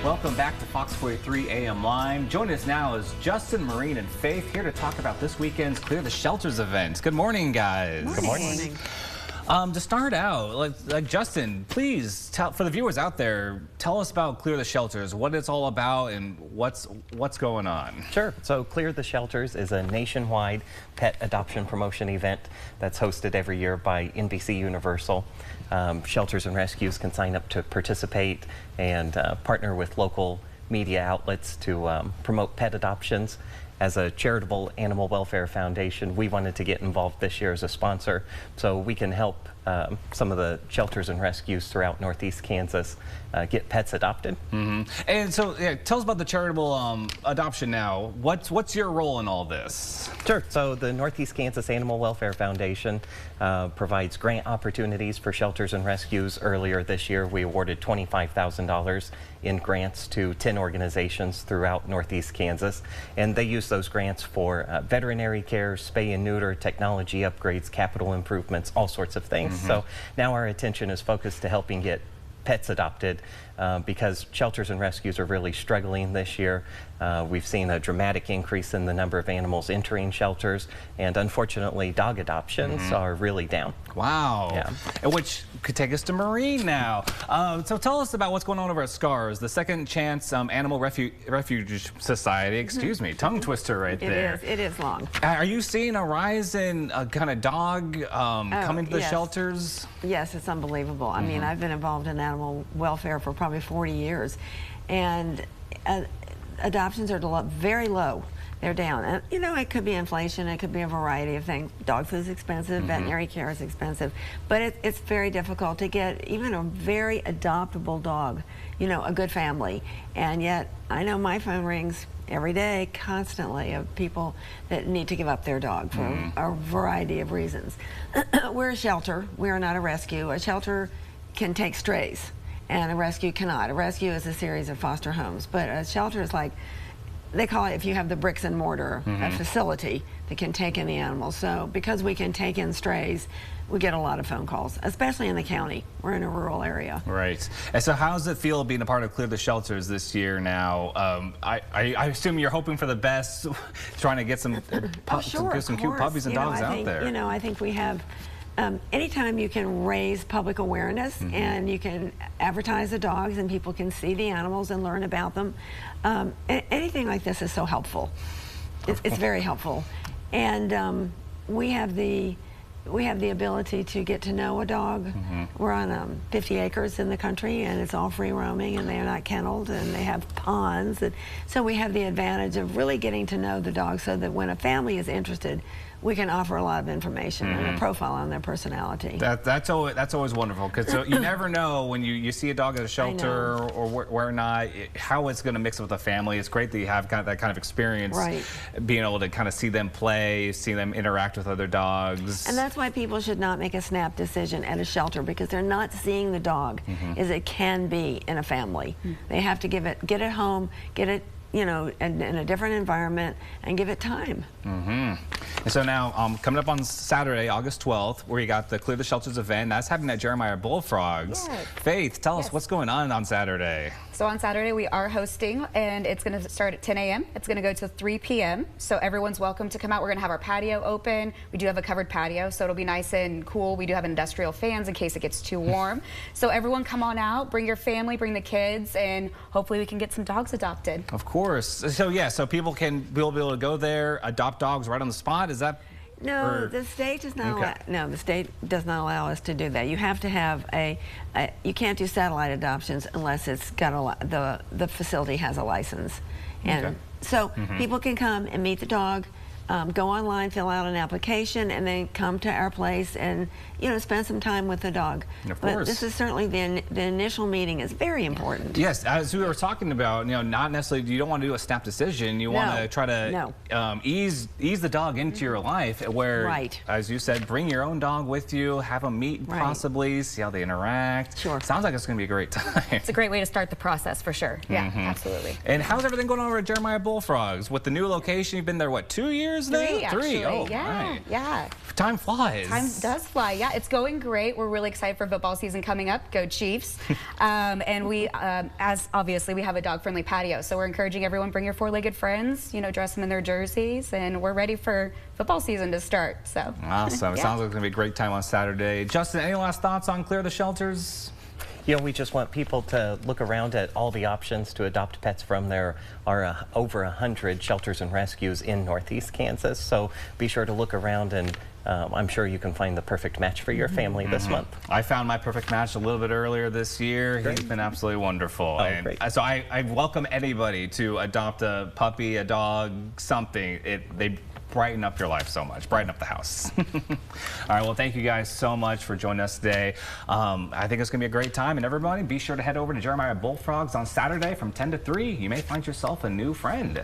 Welcome back to Fox 43 AM Live. Joining us now is Justin, Maureen, and Faith here to talk about this weekend's Clear the Shelters event. Good morning, guys. Good morning. To start out, like Justin, please tell for the viewers out there, tell us about Clear the Shelters, what it's all about, and what's going on. Sure. So Clear the Shelters is a nationwide pet adoption promotion event that's hosted every year by NBC Universal. Shelters and rescues can sign up to participate and partner with local media outlets to promote pet adoptions. As a charitable animal welfare foundation, we wanted to get involved this year as a sponsor so we can help some of the shelters and rescues throughout Northeast Kansas get pets adopted. And so, tell us about the charitable adoption now. What's your role in all this? Sure. So the Northeast Kansas Animal Welfare Foundation provides grant opportunities for shelters and rescues. Earlier this year, we awarded $25,000 in grants to 10 organizations throughout Northeast Kansas, and they use those grants for veterinary care, spay and neuter, technology upgrades, capital improvements, all sorts of things. So now our attention is focused to helping get pets adopted because shelters and rescues are really struggling this year. We've seen a dramatic increase in the number of animals entering shelters, and unfortunately dog adoptions are really down. Wow. Yeah. And which could take us to Maureen now. So tell us about what's going on over at SCARS, the Second Chance Animal Refuge Society. Excuse me, tongue twister right there. It is long. Are you seeing a rise in kind of dog coming to the shelters? Yes, it's unbelievable. I mean, I've been involved in animal welfare for probably 40 years, and adoptions are very low. They're down. And, you know, it could be inflation, it could be a variety of things. Dog food is expensive, veterinary care is expensive, but it's very difficult to get even a very adoptable dog, you know, a good family. And yet, I know my phone rings every day, constantly, of people that need to give up their dog for a variety of reasons. We're a shelter, we're not a rescue. A shelter can take strays, and a rescue cannot. A rescue is a series of foster homes, but a shelter is like, they call it, if you have the bricks and mortar, a facility that can take in the animals. So because we can take in strays, we get a lot of phone calls, especially in the county. We're in a rural area. Right. And so how does it feel being a part of Clear the Shelters this year now? I assume you're hoping for the best, trying to get some, some cute puppies and dogs out there. You know, I think we have, anytime you can raise public awareness and you can advertise the dogs and people can see the animals and learn about them, anything like this is so helpful. It's very helpful. And we have the ability to get to know a dog. We're on 50 acres in the country, and it's all free roaming, and they're not kenneled, and they have ponds. And so we have the advantage of really getting to know the dog so that when a family is interested, we can offer a lot of information and a profile on their personality. That's always wonderful, because you never know when you see a dog at a shelter or where not, how it's going to mix with the family. It's great that you have that kind of experience, being able to kind of see them play, see them interact with other dogs. And that's why people should not make a snap decision at a shelter, because they're not seeing the dog as it can be in a family. They have to get it home, get it, you know, in a different environment, and give it time. And so now, coming up on Saturday, August 12th, where you got the Clear the Shelters event, that's happening at Jeremiah Bullfrogs. Faith, tell us what's going on Saturday. So on Saturday we are hosting, and it's going to start at 10 a.m. It's going to go to 3 p.m. So everyone's welcome to come out. We're going to have our patio open. We do have a covered patio, so it'll be nice and cool. We do have industrial fans in case it gets too warm. So everyone come on out, bring your family, bring the kids, and hopefully we can get some dogs adopted. Of course. So yeah, so people be able to go there, adopt dogs right on the spot. Is that? No, the state does not allow. No, the state does not allow us to do that. You have to have you can't do satellite adoptions unless it's got the facility has a license, and so people can come and meet the dog. Go online, fill out an application, and then come to our place and, you know, spend some time with the dog. Of but course. This is certainly the initial meeting is very important. Yes, as we were talking about, you know, not necessarily, you don't want to do a snap decision. You want to try to ease the dog into your life, where, as you said, bring your own dog with you, have them meet possibly, see how they interact. Sure. Sounds like it's going to be a great time. It's a great way to start the process for sure. Yeah, absolutely. And how's everything going on over at Jeremiah Bullfrogs? With the new location, you've been there, what, 2 years? years now? Three, actually. Oh, yeah, right. yeah. Time flies. Time does fly. Yeah, it's going great. We're really excited for football season coming up. Go Chiefs. And we, as obviously, we have a dog-friendly patio. So we're encouraging everyone, bring your four-legged friends, you know, dress them in their jerseys, and we're ready for football season to start. So awesome. It yeah. sounds like it's going to be a great time on Saturday. Justin, any last thoughts on Clear the Shelters? You know, we just want people to look around at all the options to adopt pets from. There are over 100 shelters and rescues in Northeast Kansas, so be sure to look around, and I'm sure you can find the perfect match for your family this month. I found my perfect match a little bit earlier this year. Great. He's been absolutely wonderful. Oh, and great. so I welcome anybody to adopt a puppy, a dog, something. They brighten up your life so much, brighten up the house. All right, well, thank you guys so much for joining us today. I think it's going to be a great time, and everybody be sure to head over to Jeremiah Bullfrogs on Saturday from 10 to 3. You may find yourself a new friend.